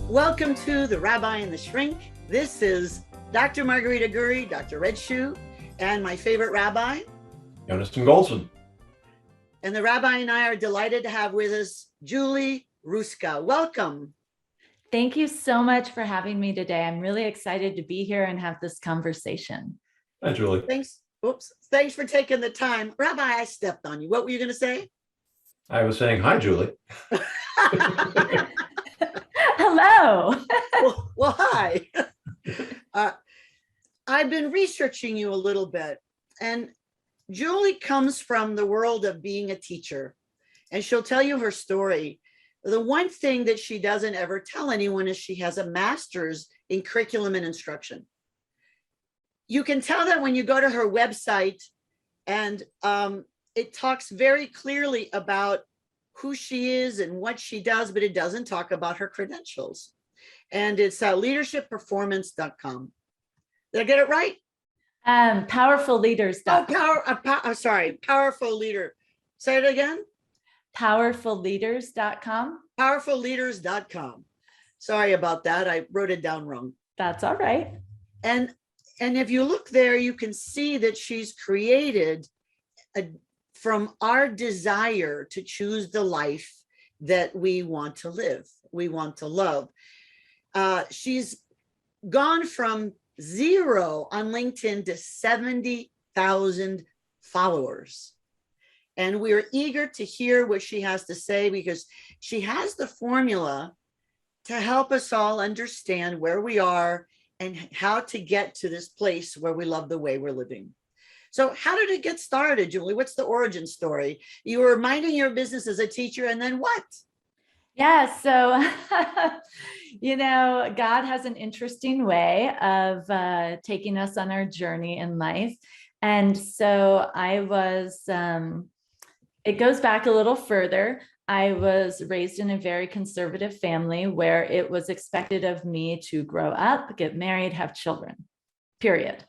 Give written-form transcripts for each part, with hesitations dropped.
Welcome to the Rabbi and the Shrink. This is Dr. Margarita Gurri, Dr. Red Shoe, and my favorite rabbi, Yonason Goldson. And the rabbi and I are delighted to have with us Julie Hruska. Welcome. Thank you so much for having me today. I'm really excited to be here and have this conversation. Hi, Julie. Thanks. Oops. Thanks for taking the time. Rabbi, I stepped on you. What were you going to say? I was saying hi, Julie. Hello. Well, hi. I've been researching you a little bit, and Julie comes from the world of being a teacher, and she'll tell you her story. The one thing that she doesn't ever tell anyone is she has a master's in curriculum and instruction. You can tell that when you go to her website, and it talks very clearly about who she is and what she does, but it doesn't talk about her credentials. And it's leadershipperformance.com. Did I get it right? Powerfulleaders.com. Sorry, powerful leader. Say it again. Powerfulleaders.com. Powerfulleaders.com. Sorry about that. I wrote it down wrong. That's all right. And if you look there, you can see that she's created from our desire to choose the life that we want to live, we want to love. She's gone from 0 on LinkedIn to 70,000 followers. And we're eager to hear what she has to say, because she has the formula to help us all understand where we are and how to get to this place where we love the way we're living. So how did it get started, Julie? What's the origin story? You were minding your business as a teacher, and then what? Yeah, so, God has an interesting way of taking us on our journey in life. And so it goes back a little further. I was raised in a very conservative family where it was expected of me to grow up, get married, have children, period.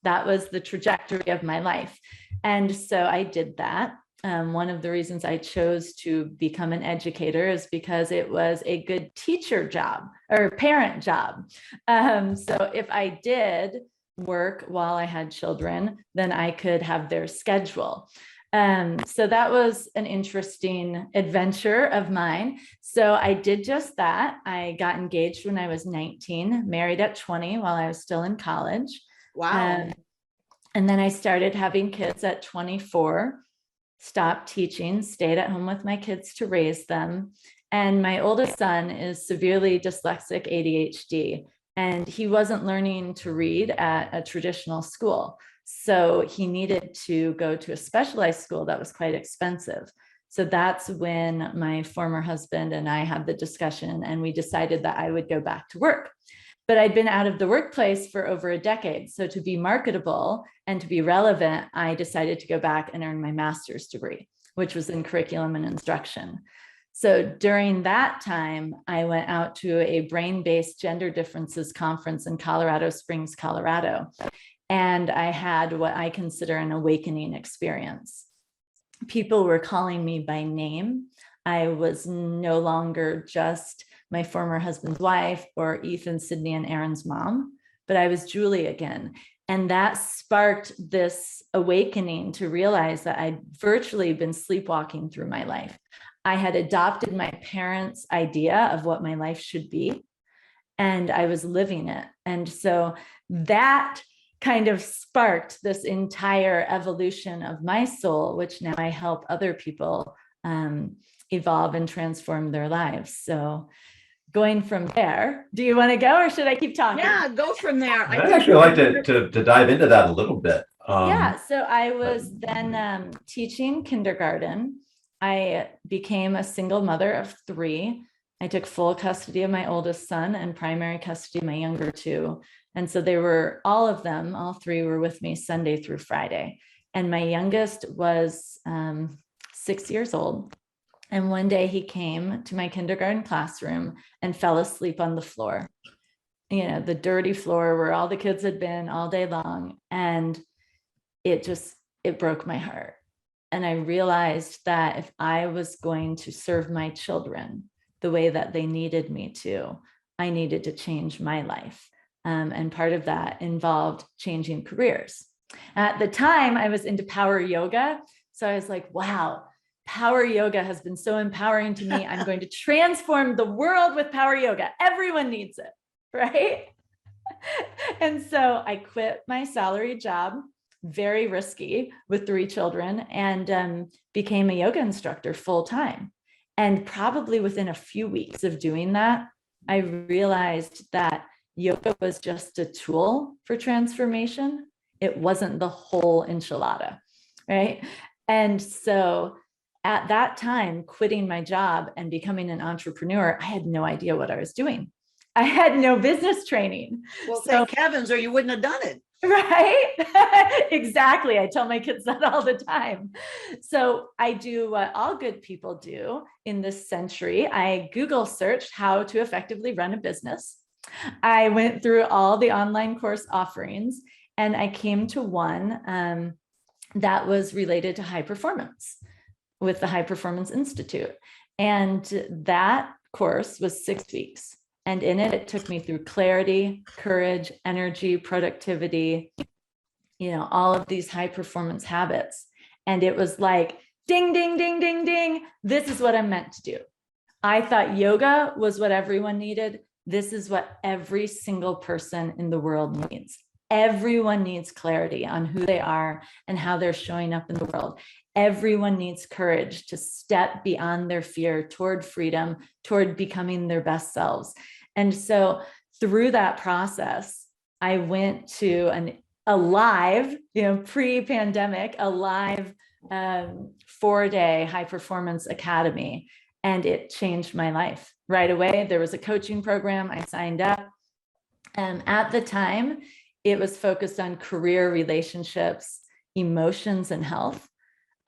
That was the trajectory of my life. And so I did that. One of the reasons I chose to become an educator is because it was a good teacher job or parent job. So if I did work while I had children, then I could have their schedule. So that was an interesting adventure of mine. So I did just that. I got engaged when I was 19, married at 20 while I was still in college. Wow. And then I started having kids at 24, stopped teaching, stayed at home with my kids to raise them. And my oldest son is severely dyslexic ADHD, and he wasn't learning to read at a traditional school. So he needed to go to a specialized school that was quite expensive. So that's when my former husband and I had the discussion, and we decided that I would go back to work. But I'd been out of the workplace for over a decade. So to be marketable and to be relevant, I decided to go back and earn my master's degree, which was in curriculum and instruction. So during that time, I went out to a brain-based gender differences conference in Colorado Springs, Colorado. And I had what I consider an awakening experience. People were calling me by name. I was no longer just my former husband's wife or Ethan, Sydney, and Aaron's mom, but I was Julie again. And that sparked this awakening to realize that I'd virtually been sleepwalking through my life. I had adopted my parents' idea of what my life should be, and I was living it. And so that kind of sparked this entire evolution of my soul, which now I help other people evolve and transform their lives. So going from there, do you want to go or should I keep talking? Yeah, go from there. I'd actually like to dive into that a little bit. Yeah, so I was then teaching kindergarten. I became a single mother of 3. I took full custody of my oldest son and primary custody of my younger 2. And so all 3 were with me Sunday through Friday. And my youngest was 6 years old. And one day he came to my kindergarten classroom and fell asleep on the floor, the dirty floor where all the kids had been all day long. And it broke my heart. And I realized that if I was going to serve my children the way that they needed me to, I needed to change my life. And part of that involved changing careers. At the time, I was into power yoga. So I was like, wow, power yoga has been so empowering to me. I'm going to transform the world with power yoga. Everyone needs it, right? And so I quit my salary job, very risky with 3 children, and became a yoga instructor full time. And probably within a few weeks of doing that, I realized that yoga was just a tool for transformation. It wasn't the whole enchilada, right? And so at that time, quitting my job and becoming an entrepreneur, I had no idea what I was doing. I had no business training. Well, thank heavens, or you wouldn't have done it. Right? Exactly. I tell my kids that all the time. So I do what all good people do in this century. I Google searched how to effectively run a business. I went through all the online course offerings, and I came to one that was related to high performance with the High Performance Institute. And that course was 6 weeks. And in it, it took me through clarity, courage, energy, productivity, all of these high performance habits. And it was like, ding, ding, ding, ding, ding. This is what I'm meant to do. I thought yoga was what everyone needed. This is what every single person in the world needs. Everyone needs clarity on who they are and how they're showing up in the world. Everyone needs courage to step beyond their fear toward freedom, toward becoming their best selves. And so through that process, I went to a live, pre-pandemic, a live 4-day high performance academy. And it changed my life right away. There was a coaching program. I signed up. And at the time, it was focused on career, relationships, emotions, and health.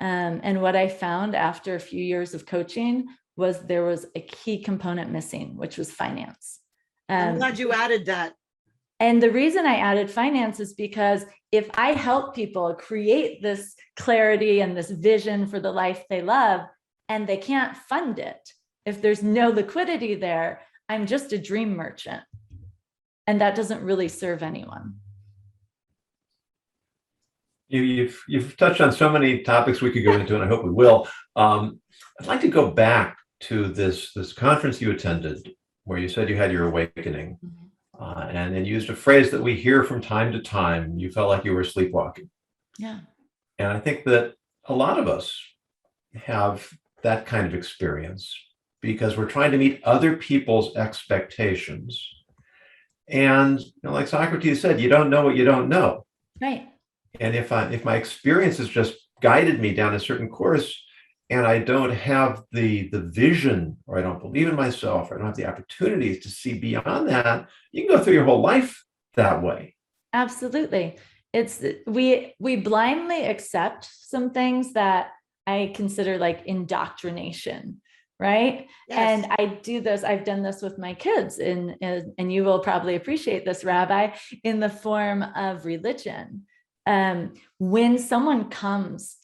And what I found after a few years of coaching was there was a key component missing, which was finance. I'm glad you added that. And the reason I added finance is because if I help people create this clarity and this vision for the life they love, and they can't fund it, if there's no liquidity there, I'm just a dream merchant. And that doesn't really serve anyone. You've touched on so many topics we could go into, and I hope we will. I'd like to go back to this conference you attended, where you said you had your awakening, and then used a phrase that we hear from time to time. You felt like you were sleepwalking. Yeah. And I think that a lot of us have that kind of experience because we're trying to meet other people's expectations. And like Socrates said, you don't know what you don't know. Right. And if my experience has just guided me down a certain course, and I don't have the vision, or I don't believe in myself, or I don't have the opportunities to see beyond that, you can go through your whole life that way. Absolutely. It's we blindly accept some things that I consider like indoctrination, right? Yes. And I do this, I've done this with my kids, and you will probably appreciate this, Rabbi, in the form of religion. When someone comes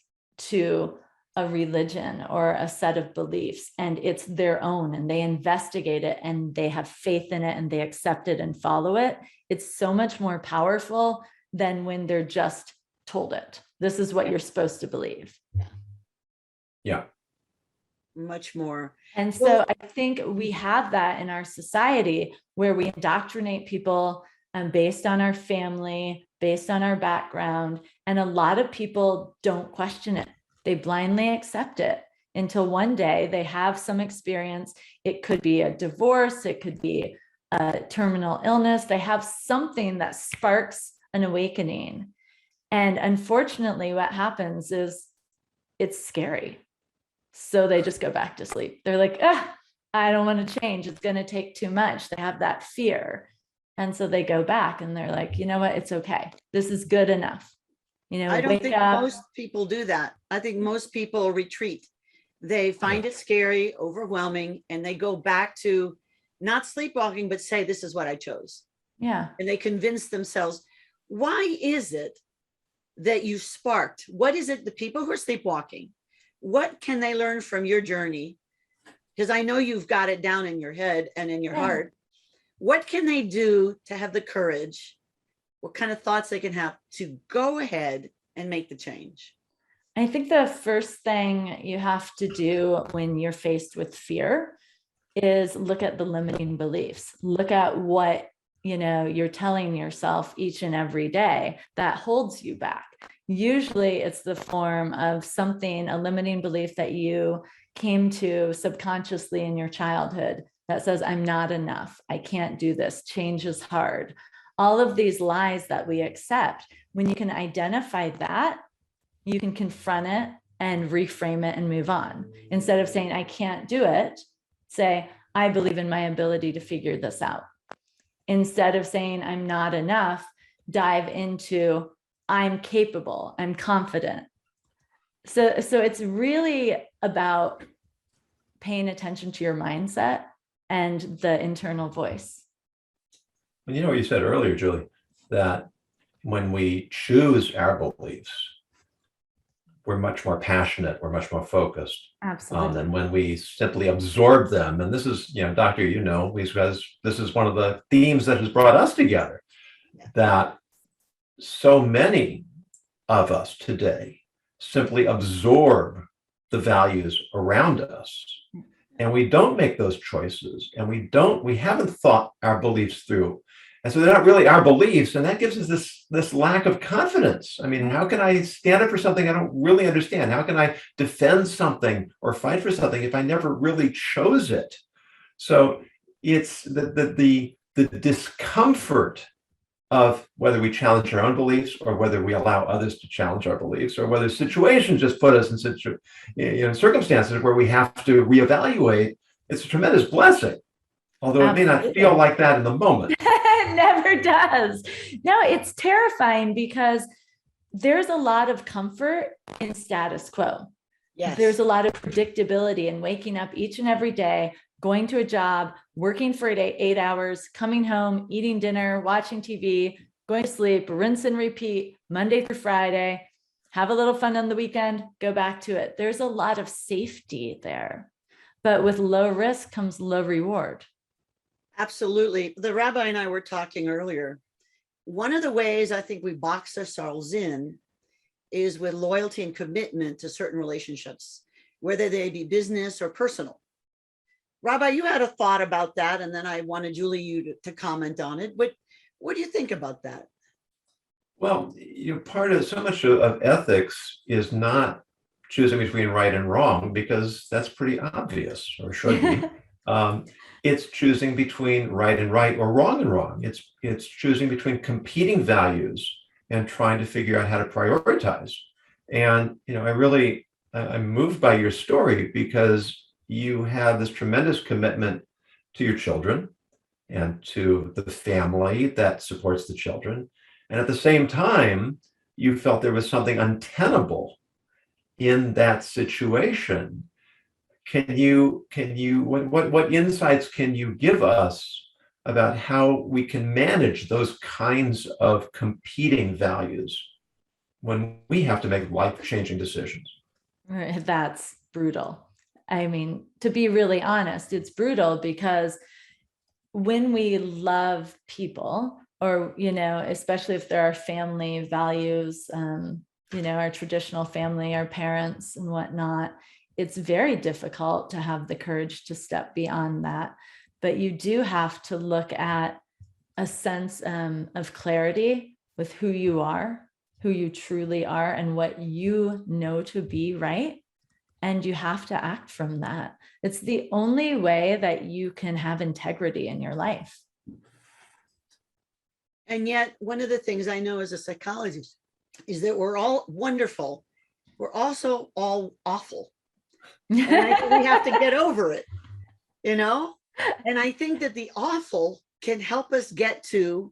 to a religion or a set of beliefs and it's their own, and they investigate it and they have faith in it and they accept it and follow it, it's so much more powerful than when they're just told it. This is what you're supposed to believe. Yeah. Much more. And so I think we have that in our society where we indoctrinate people based on our family, based on our background. And a lot of people don't question it. They blindly accept it until one day they have some experience. It could be a divorce. It could be a terminal illness. They have something that sparks an awakening. And unfortunately, what happens is it's scary. So they just go back to sleep. They're like, I don't want to change. It's going to take too much. They have that fear. And so they go back and they're like, you know what? It's okay. This is good enough. I don't think most people do that. I think most people retreat. They find it scary, overwhelming, and they go back to not sleepwalking, but say, this is what I chose. Yeah. And they convince themselves. Why is it that you sparked? What is it, the people who are sleepwalking, what can they learn from your journey? Because I know you've got it down in your head and in your heart. what can they do to have the courage? What kind of thoughts they can have to go ahead and make the change? I think the first thing you have to do when you're faced with fear is look at the limiting beliefs. Look at what, you're telling yourself each and every day that holds you back. Usually it's the form of something, a limiting belief that you came to subconsciously in your childhood that says, I'm not enough. I can't do this. Change is hard. All of these lies that we accept, when you can identify that, you can confront it and reframe it and move on. Instead of saying, I can't do it, say, I believe in my ability to figure this out. Instead of saying, I'm not enough, dive into, I'm capable, I'm confident. So it's really about paying attention to your mindset and the internal voice. And you know what you said earlier, Julie, that when we choose our beliefs, we're much more passionate, we're much more focused. Absolutely. Than when we simply absorb them. And this is, Doctor, because this is one of the themes that has brought us together, that so many of us today simply absorb the values around us. And we don't make those choices, and we haven't thought our beliefs through. And so they're not really our beliefs, and that gives us this lack of confidence. I mean, how can I stand up for something I don't really understand? How can I defend something or fight for something if I never really chose it? So it's the discomfort of whether we challenge our own beliefs or whether we allow others to challenge our beliefs, or whether situations just put us in circumstances where we have to reevaluate. It's a tremendous blessing, although it may not feel like that in the moment. It never does. No, it's terrifying because there's a lot of comfort in status quo. Yes. There's a lot of predictability in waking up each and every day, going to a job, working for 8 hours, coming home, eating dinner, watching TV, going to sleep, rinse and repeat, Monday through Friday, have a little fun on the weekend, go back to it. There's a lot of safety there, but with low risk comes low reward. Absolutely. The rabbi and I were talking earlier. One of the ways I think we box ourselves in is with loyalty and commitment to certain relationships, whether they be business or personal. Rabbi, you had a thought about that, and then I wanted Julie, you to comment on it. What do you think about that? Well, part of so much of ethics is not choosing between right and wrong, because that's pretty obvious, or should be. It's choosing between right and right, or wrong and wrong. It's choosing between competing values and trying to figure out how to prioritize. And I'm moved by your story, because you have this tremendous commitment to your children and to the family that supports the children. And at the same time, you felt there was something untenable in that situation. What insights can you give us about how we can manage those kinds of competing values when we have to make life-changing decisions? That's brutal. I mean, to be really honest, it's brutal, because when we love people, or, especially if there are family values, our traditional family, our parents and whatnot, it's very difficult to have the courage to step beyond that. But you do have to look at a sense of clarity with who you are, who you truly are, and what you know to be right. And you have to act from that. It's the only way that you can have integrity in your life. And yet, one of the things I know as a psychologist is that we're all wonderful. We're also all awful. And I think we have to get over it, And I think that the awful can help us get to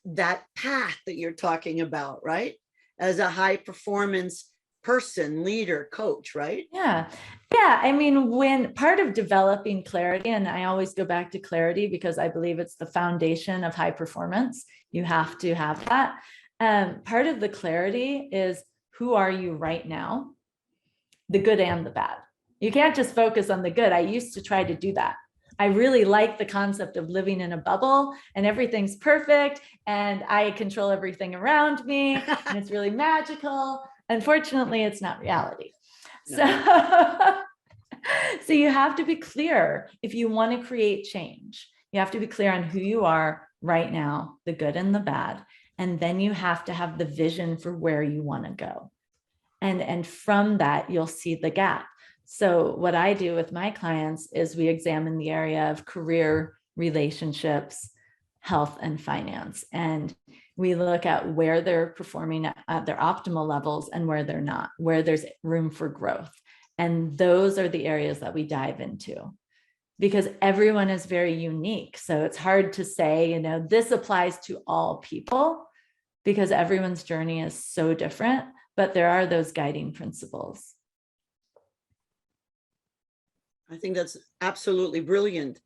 that path that you're talking about, right? As a high performance person, leader, coach, right? Yeah. I mean, when part of developing clarity, and I always go back to clarity because I believe it's the foundation of high performance. You have to have that. Part of the clarity is, who are you right now? The good and the bad. You can't just focus on the good. I used to try to do that. I really like the concept of living in a bubble and everything's perfect and I control everything around me and it's really magical. Unfortunately, it's not reality. No. So you have to be clear if you want to create change. You have to be clear on who you are right now, the good and the bad. And then you have to have the vision for where you want to go. And from that, you'll see the gap. So what I do with my clients is we examine the area of career, relationships, health, and finance. And we look at where they're performing at their optimal levels and where they're not, where there's room for growth. And those are the areas that we dive into, because everyone is very unique. So it's hard to say, you know, this applies to all people because everyone's journey is so different, but there are those guiding principles. I think that's absolutely brilliant.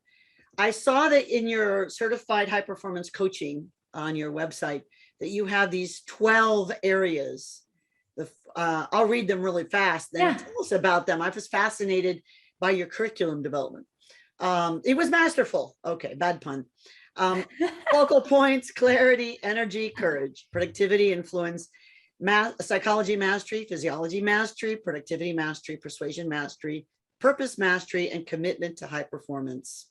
I saw that in your certified high performance coaching on your website that you have these 12 areas. I'll read them really fast. Then tell us about them. I was fascinated by your curriculum development. It was masterful. Okay, bad pun. Focal points, clarity, energy, courage, productivity, influence, psychology mastery, physiology mastery, productivity mastery, persuasion mastery, purpose mastery, and commitment to high performance.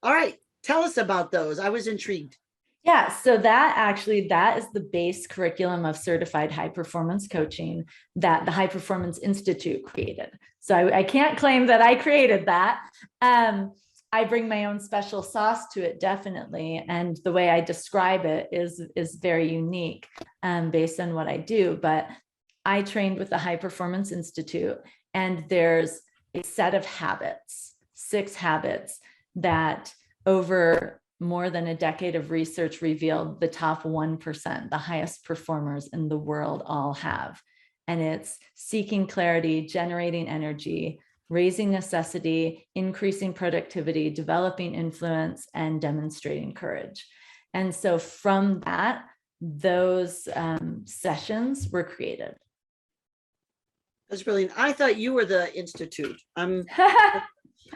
All right, tell us about those. I was intrigued. Yeah, so that is the base curriculum of certified high performance coaching that the High Performance Institute created. So I can't claim that I created that. I bring my own special sauce to it, definitely. And the way I describe it is very unique based on what I do. But I trained with the High Performance Institute, and there's a set of habits, 6 habits that over more than a decade of research revealed the top 1%, the highest performers in the world all have. And it's seeking clarity, generating energy, raising necessity, increasing productivity, developing influence, and demonstrating courage. And so from that, those sessions were created. That's brilliant. I thought you were the Institute.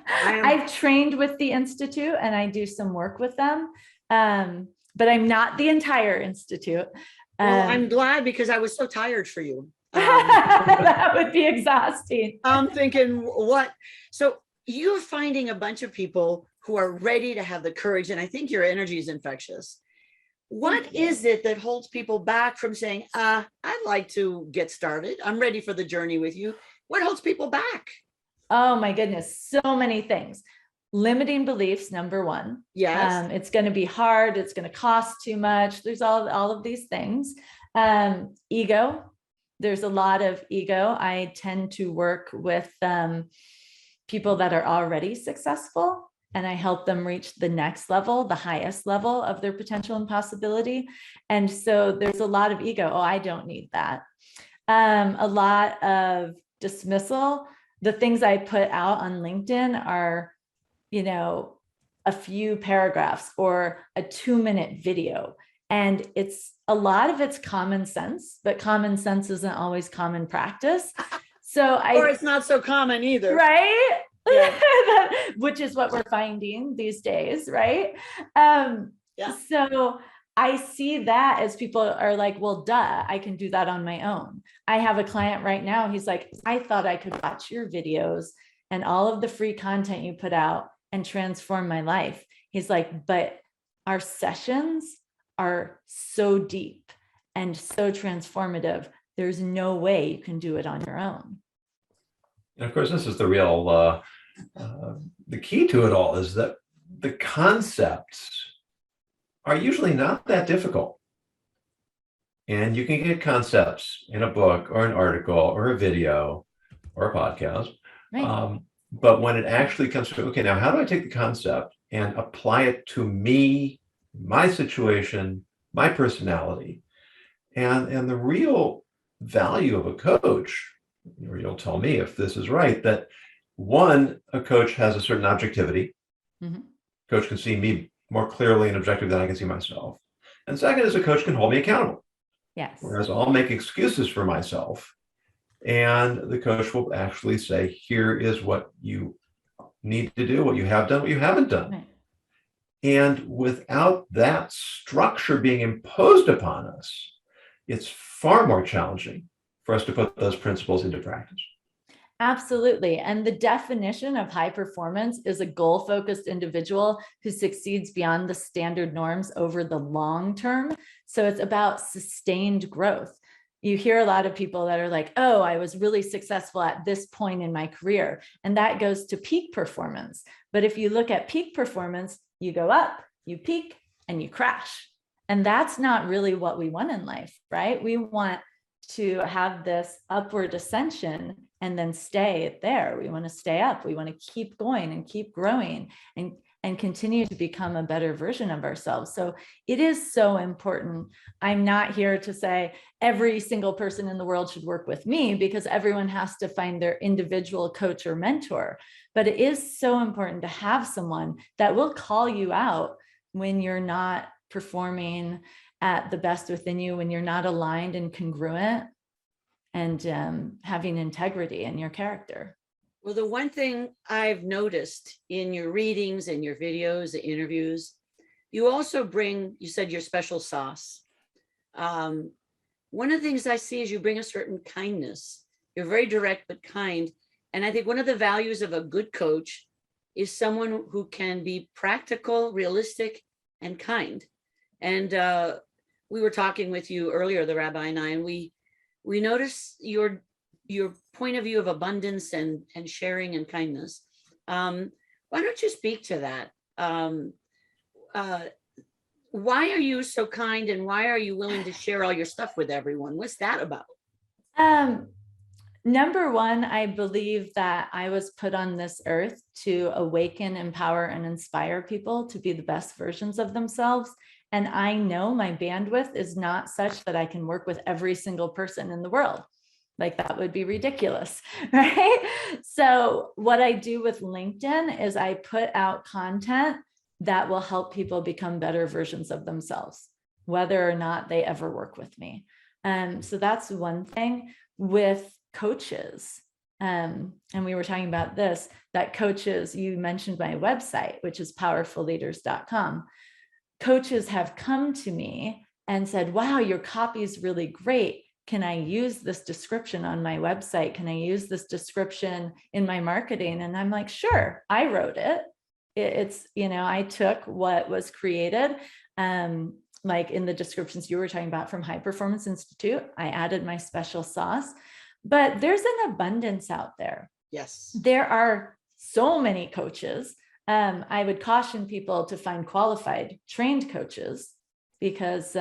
I've trained with the Institute and I do some work with them, but I'm not the entire Institute. Well, I'm glad because I was so tired for you. That would be exhausting. I'm thinking, what? So you're finding a bunch of people who are ready to have the courage, and I think your energy is infectious. What is it that holds people back from saying, I'd like to get started. I'm ready for the journey with you. What holds people back? Oh my goodness, so many things. Limiting beliefs, number one. Yes. It's going to be hard. It's going to cost too much. There's all of these things. Ego. There's a lot of ego. I tend to work with people that are already successful, and I help them reach the next level, the highest level of their potential and possibility. And so there's a lot of ego. Oh, I don't need that. A lot of dismissal. The things I put out on LinkedIn are, you know, a few paragraphs or a 2-minute video. And a lot of it's common sense, but common sense isn't always common practice. Or it's not so common either. Right? Yeah. Which is what we're finding these days, right? Yeah. So I see that as people are like, well, duh, I can do that on my own. I have a client right now. He's like, I thought I could watch your videos and all of the free content you put out and transform my life. He's like, but our sessions are so deep and so transformative. There's no way you can do it on your own. And of course, this is the real, the key to it all is that the concepts are usually not that difficult. And you can get concepts in a book or an article or a video or a podcast. Right. But when it actually comes to, okay, now how do I take the concept and apply it to me, my situation, my personality? And the real value of a coach, or you'll tell me if this is right, that one, a coach has a certain objectivity. Mm-hmm. Coach can see me more clearly and objective than I can see myself. And second is a coach can hold me accountable. Yes. Whereas I'll make excuses for myself, and the coach will actually say, here is what you need to do, what you have done, what you haven't done. Right. And without that structure being imposed upon us, it's far more challenging for us to put those principles into practice. Absolutely. And the definition of high performance is a goal-focused individual who succeeds beyond the standard norms over the long term. So it's about sustained growth. You hear a lot of people that are like, oh, I was really successful at this point in my career. And that goes to peak performance. But if you look at peak performance, you go up, you peak, and you crash. And that's not really what we want in life, right? We want to have this upward ascension and then stay there. We want to stay up. We want to keep going and keep growing and continue to become a better version of ourselves. So it is so important. I'm not here to say every single person in the world should work with me, because everyone has to find their individual coach or mentor. But it is so important to have someone that will call you out when you're not performing at the best within you, when you're not aligned and congruent, and having integrity in your character. Well, the one thing I've noticed in your readings and your videos, the interviews, you also bring, you said your special sauce. One of the things I see is you bring a certain kindness. You're very direct, but kind. And I think one of the values of a good coach is someone who can be practical, realistic, and kind. And we were talking with you earlier, the Rabbi and I, and we noticed your point of view of abundance and sharing and kindness. Why don't you speak to that? Why are you so kind, and why are you willing to share all your stuff with everyone? What's that about? Number one, I believe that I was put on this earth to awaken, empower, and inspire people to be the best versions of themselves. And I know my bandwidth is not such that I can work with every single person in the world. Like, that would be ridiculous, right? So what I do with LinkedIn is I put out content that will help people become better versions of themselves, whether or not they ever work with me. So that's one thing. With coaches, and we were talking about this, that coaches, you mentioned my website, which is powerfulleaders.com. Coaches have come to me and said, wow, your copy is really great. Can I use this description on my website? Can I use this description in my marketing? And I'm like, sure, I wrote it. It's, I took what was created, like in the descriptions you were talking about from High Performance Institute, I added my special sauce. But there's an abundance out there. Yes. There are so many coaches. I would caution people to find qualified, trained coaches, because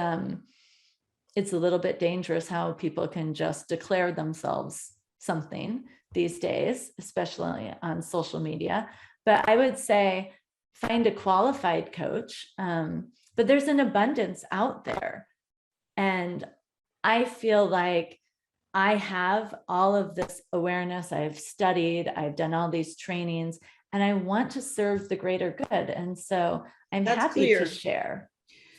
it's a little bit dangerous how people can just declare themselves something these days, especially on social media. But I would say find a qualified coach. But there's an abundance out there. And I feel like I have all of this awareness. I've studied, I've done all these trainings, and I want to serve the greater good. And so I'm happy to share.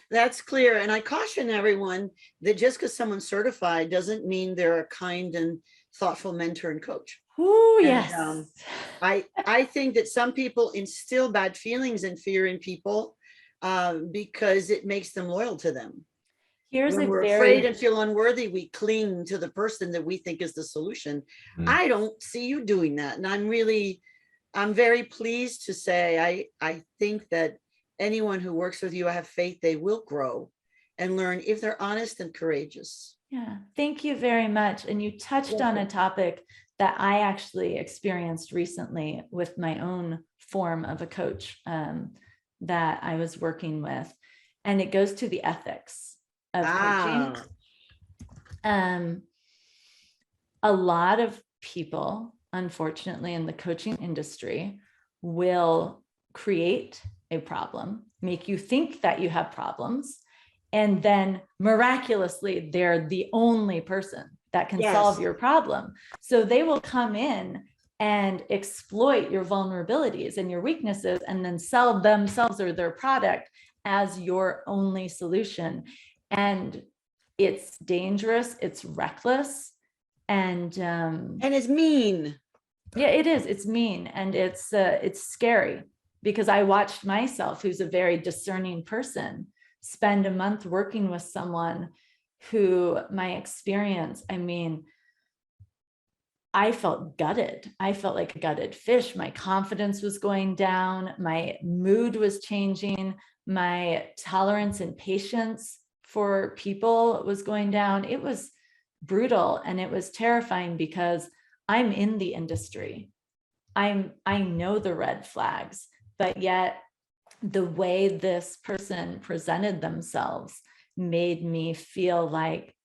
That's clear. And I caution everyone that just because someone's certified doesn't mean they're a kind and thoughtful mentor and coach. Oh, And, yes. I think that some people instill bad feelings and fear in people because it makes them loyal to them. When we're afraid and feel unworthy, we cling to the person that we think is the solution. I don't see you doing that. And I'm very pleased to say, I think that anyone who works with you, I have faith they will grow and learn if they're honest and courageous. Yeah, thank you very much. And you touched on a topic that I actually experienced recently with my own form of a coach that I was working with. And it goes to the ethics of coaching. A lot of people, unfortunately, in the coaching industry will create a problem, make you think that you have problems, and then miraculously they're the only person that can solve your problem. So they will come in and exploit your vulnerabilities and your weaknesses and then sell themselves or their product as your only solution. And it's dangerous, it's reckless, and it's mean. Yeah, it is. It's mean, and it's scary, because I watched myself, who's a very discerning person, spend a month working with someone who, my experience, I mean, I felt gutted. I felt like a gutted fish. My confidence was going down. My mood was changing. My tolerance and patience for people was going down. It was brutal, and it was terrifying, because I'm in the industry. I know the red flags, but yet the way this person presented themselves made me feel like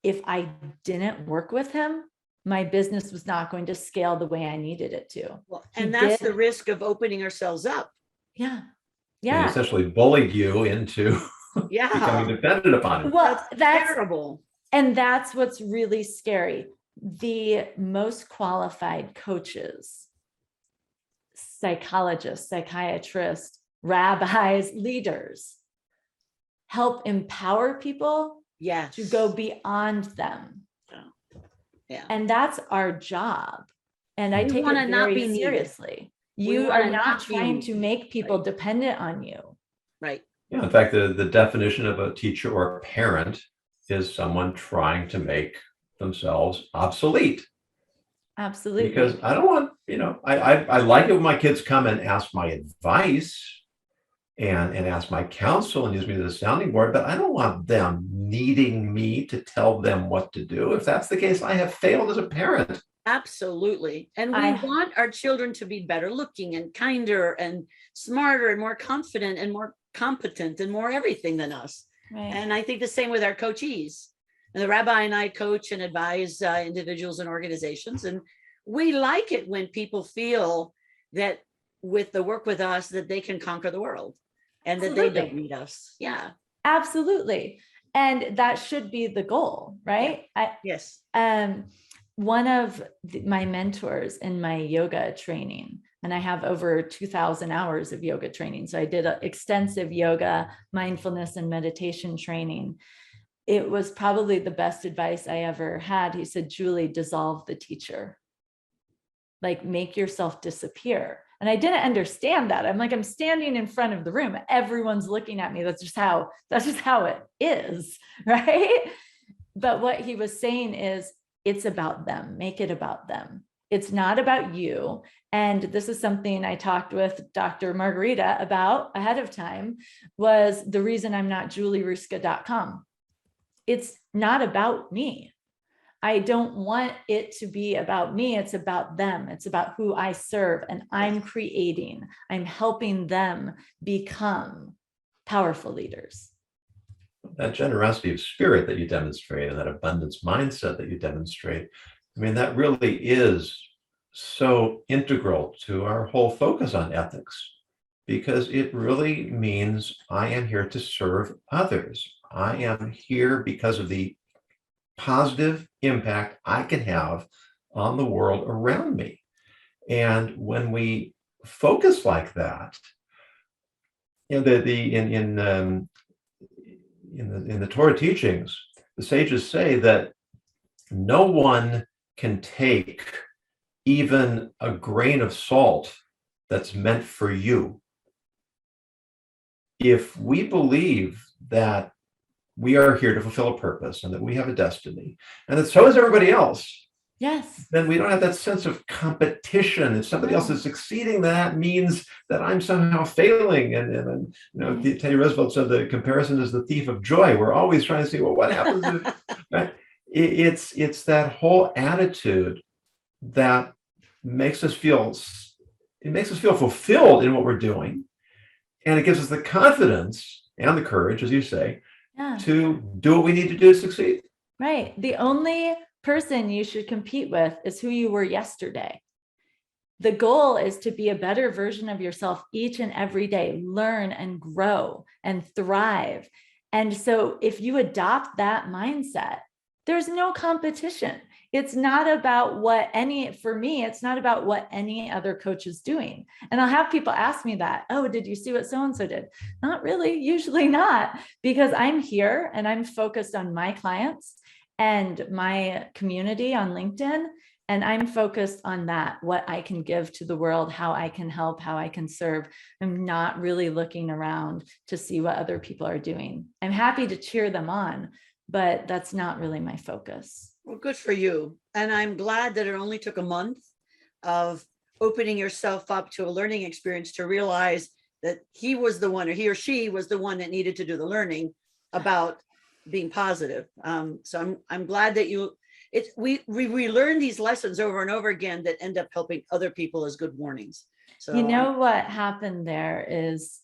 if I didn't work with him, my business was not going to scale the way I needed it to. Well, He and that's did- the risk of opening ourselves up. Yeah. And Yeah. essentially bullied you into Yeah. becoming dependent upon him. Well, that's terrible. and that's what's really scary. The most qualified coaches, psychologists, psychiatrists, rabbis, leaders, help empower people Yes. to go beyond them. Yeah. And that's our job. And I You take wanna it not very be needed. seriously. We You wanna are not not be trying to needed. make people Right. dependent on you. Right. Yeah, in fact, the definition of a teacher or a parent is someone trying to make themselves obsolete. Absolutely. Because I don't want, I like it when my kids come and ask my advice and ask my counsel and use me as a sounding board, but I don't want them needing me to tell them what to do. If that's the case, I have failed as a parent. Absolutely. And we I- want our children to be better looking and kinder and smarter and more confident and more competent and more everything than us. Right. And I think the same with our coachees. And the rabbi and I coach and advise individuals and organizations. And we like it when people feel that with the work with us, that they can conquer the world and that they Absolutely. don't need us. Yeah. Absolutely. And that should be the goal, right? Yes. One of my mentors in my yoga training, and I have over 2,000 hours of yoga training. So I did an extensive yoga, mindfulness, and meditation training. It was probably the best advice I ever had. He said, Julie, dissolve the teacher. Like, make yourself disappear. And I didn't understand that. I'm like, I'm standing in front of the room. Everyone's looking at me. That's just how it is, right? But what he was saying is, it's about them. Make it about them. It's not about you. And this is something I talked with Dr. Margarita about ahead of time, was the reason I'm not juliehruska.com. It's not about me. I don't want it to be about me. It's about them. It's about who I serve, and I'm creating. I'm helping them become powerful leaders. That generosity of spirit that you demonstrate and that abundance mindset that you demonstrate, I mean, that really is so integral to our whole focus on ethics, because it really means I am here to serve others. I am here because of the positive impact I can have on the world around me. And when we focus like that, in the Torah teachings, the sages say that no one can take even a grain of salt that's meant for you. If we believe that we are here to fulfill a purpose and that we have a destiny, and that so is everybody else, Yes. then we don't have that sense of competition. If somebody else is succeeding, that means that I'm somehow failing. And Teddy Roosevelt said the comparison is the thief of joy. We're always trying to see, well, what happens if, right? It's that whole attitude that makes us feel fulfilled in what we're doing. And it gives us the confidence and the courage, as you say, to do what we need to do to succeed. Right. The only person you should compete with is who you were yesterday. The goal is to be a better version of yourself each and every day, learn and grow and thrive. And so if you adopt that mindset, there's no competition. It's not about it's not about what any other coach is doing. And I'll have people ask me that, oh, did you see what so-and-so did? Not really, usually not, because I'm here and I'm focused on my clients and my community on LinkedIn. And I'm focused on that, what I can give to the world, how I can help, how I can serve. I'm not really looking around to see what other people are doing. I'm happy to cheer them on, but that's not really my focus. Well, good for you. And I'm glad that it only took a month of opening yourself up to a learning experience to realize that he was the one, or he or she was the one that needed to do the learning about being positive. So I'm glad that we learn these lessons over and over again that end up helping other people as good warnings. So you know what happened there is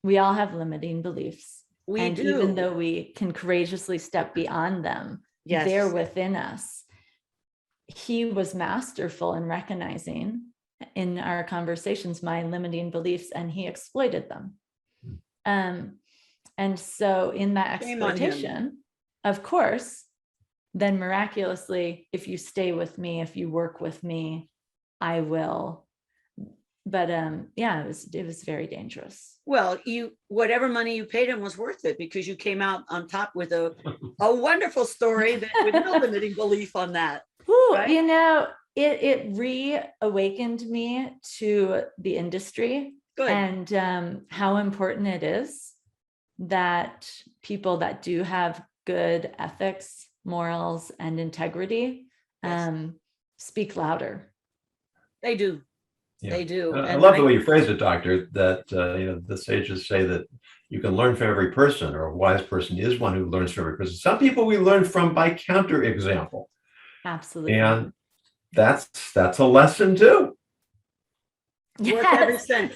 we all have limiting beliefs. We do. Even though we can courageously step beyond them, Yes. They're within us. He was masterful in recognizing in our conversations my limiting beliefs, and he exploited them. And so in that exploitation, of course, then miraculously, if you stay with me, if you work with me, I will. But yeah, it was very dangerous. Well, whatever money you paid him was worth it, because you came out on top with a wonderful story that with no limiting belief on that. Ooh, right? You know, it reawakened me to the industry. Good. And how important it is that people that do have good ethics, morals, and integrity speak louder. They do. Yeah. They do. I love the way you phrased it, Doctor, that the sages say that you can learn from every person, or a wise person is one who learns from every person. Some people we learn from by counterexample. Absolutely. And that's a lesson too. Yes. Worth every cent.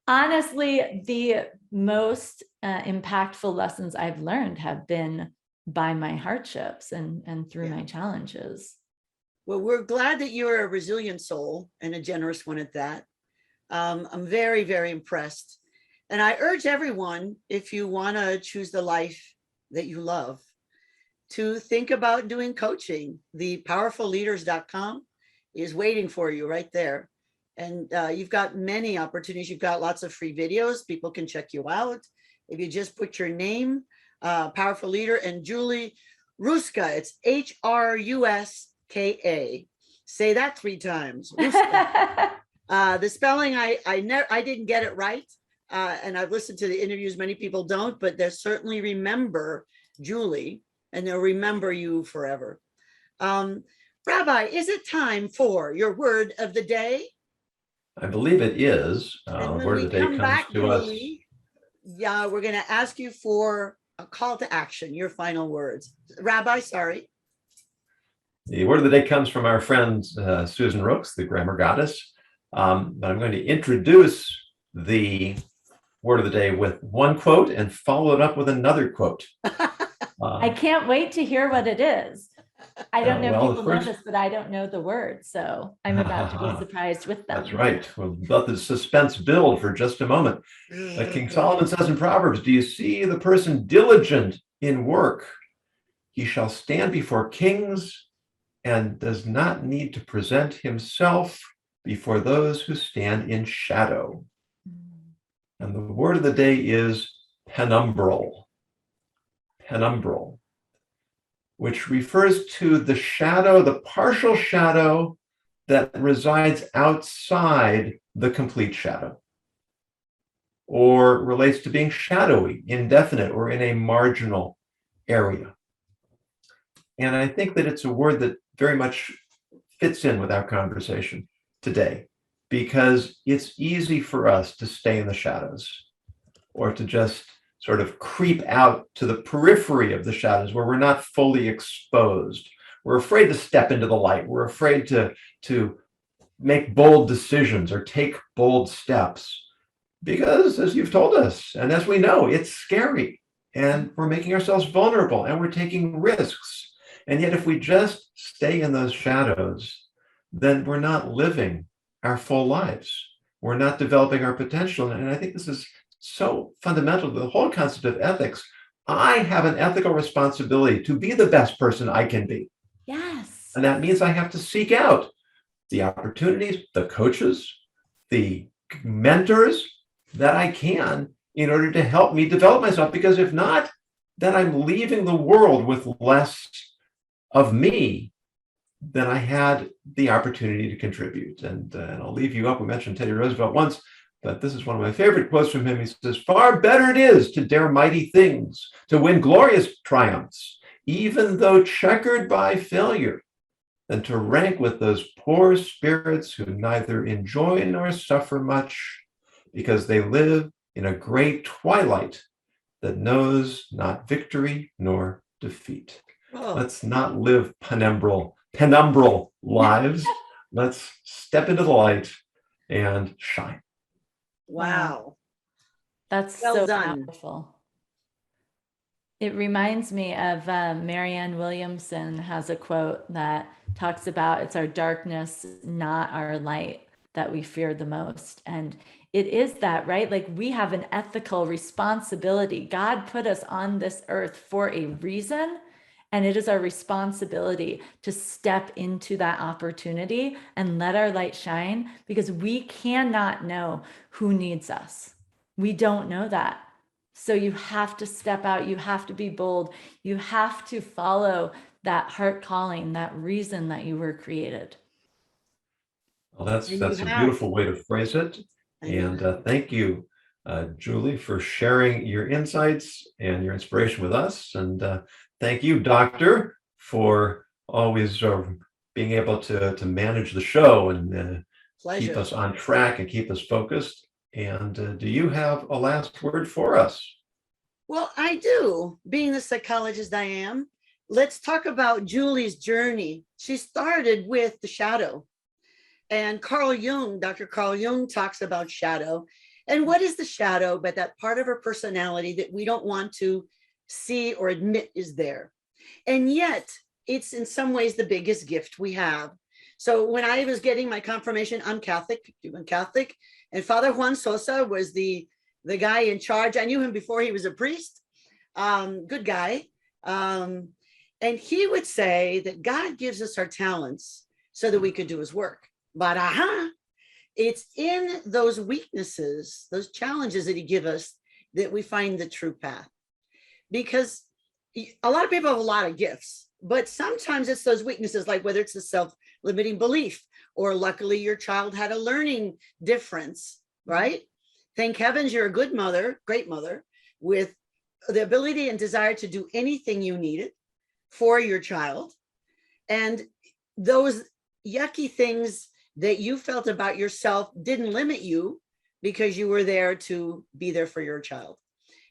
Honestly, the most impactful lessons I've learned have been by my hardships and through my challenges. Well, we're glad that you're a resilient soul and a generous one at that. I'm very, very impressed. And I urge everyone, if you want to choose the life that you love, to think about doing coaching. The powerfulleaders.com is waiting for you right there. And you've got many opportunities. You've got lots of free videos. People can check you out. If you just put your name, Powerful Leader, and Julie Hruska, it's Hruska. Say that 3 times. The spelling, I didn't get it right. And I've listened to the interviews. Many people don't, but they certainly remember Julie, and they'll remember you forever. Rabbi, is it time for your word of the day? I believe it is. And when word we of the day come comes back, to Julie, we're going to ask you for a call to action, your final words. Rabbi, sorry. The word of the day comes from our friend Susan Rooks, the grammar goddess. But I'm going to introduce the word of the day with one quote and follow it up with another quote. I can't wait to hear what it is. I don't know if people know first, this, but I don't know the word, so I'm about to be surprised with them. That's right. We'll let the suspense build for just a moment. King Solomon says in Proverbs, "Do you see the person diligent in work? He shall stand before kings and does not need to present himself before those who stand in shadow." And the word of the day is penumbral. Penumbral, which refers to the shadow, the partial shadow that resides outside the complete shadow, or relates to being shadowy, indefinite, or in a marginal area. And I think that it's a word that very much fits in with our conversation today, because it's easy for us to stay in the shadows, or to just sort of creep out to the periphery of the shadows where we're not fully exposed. We're afraid to step into the light. We're afraid to make bold decisions or take bold steps, because, as you've told us, and as we know, it's scary, and we're making ourselves vulnerable, and we're taking risks. And yet, if we just stay in those shadows, then we're not living our full lives. We're not developing our potential. And I think this is so fundamental to the whole concept of ethics. I have an ethical responsibility to be the best person I can be. Yes. And that means I have to seek out the opportunities, the coaches, the mentors that I can in order to help me develop myself. Because if not, then I'm leaving the world with less of me then I had the opportunity to contribute. And I'll leave you up. We mentioned Teddy Roosevelt once, but this is one of my favorite quotes from him. He says, "Far better it is to dare mighty things, to win glorious triumphs, even though checkered by failure, than to rank with those poor spirits who neither enjoy nor suffer much, because they live in a great twilight that knows not victory nor defeat." Oh, Let's not live penumbral lives. Let's step into the light and shine. wow. That's Well so done. powerful. It reminds me of Marianne Williamson has a quote that talks about it's our darkness, not our light, that we fear the most. And it is that, right? Like we have an ethical responsibility. God put us on this earth for a reason. And it is our responsibility to step into that opportunity and let our light shine, because we cannot know who needs us. We don't know that. So you have to step out. You have to be bold. You have to follow that heart calling, that reason that you were created. Well, that's And you a have. beautiful way to phrase it. And thank you, Julie, for sharing your insights and your inspiration with us. And thank you, Doctor, for always being able to manage the show and keep Pleasure. us on track and keep us focused. And do you have a last word for us? Well, I do. Being the psychologist I am, let's talk about Julie's journey. She started with the shadow. And Dr. Carl Jung talks about shadow. And what is the shadow but that part of her personality that we don't want to see or admit is there? And yet, it's in some ways the biggest gift we have. So when I was getting my confirmation, I'm Catholic, and Father Juan Sosa was the guy in charge. I knew him before he was a priest. Good guy. And he would say that God gives us our talents so that we could do his work. But it's in those weaknesses, those challenges that he gives us, that we find the true path. Because a lot of people have a lot of gifts, but sometimes it's those weaknesses, like whether it's a self-limiting belief, or luckily your child had a learning difference, right? Thank heavens you're a good mother, great mother, with the ability and desire to do anything you needed for your child. And those yucky things that you felt about yourself didn't limit you, because you were there to be there for your child.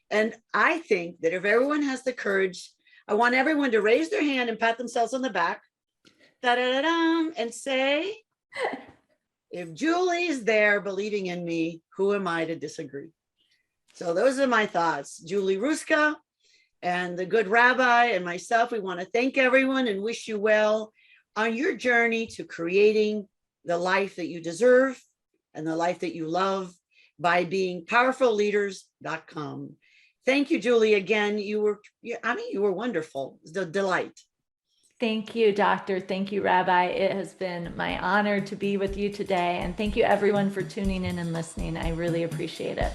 And I think that if everyone has the courage, I want everyone to raise their hand and pat themselves on the back, and say, if Julie's there believing in me, who am I to disagree? So those are my thoughts. Julie Hruska and the good Rabbi and myself, we want to thank everyone and wish you well on your journey to creating the life that you deserve and the life that you love by being powerfulleaders.com. Thank you, Julie. Again, you were wonderful. It's a delight. Thank you, Doctor. Thank you, Rabbi. It has been my honor to be with you today. And thank you, everyone, for tuning in and listening. I really appreciate it.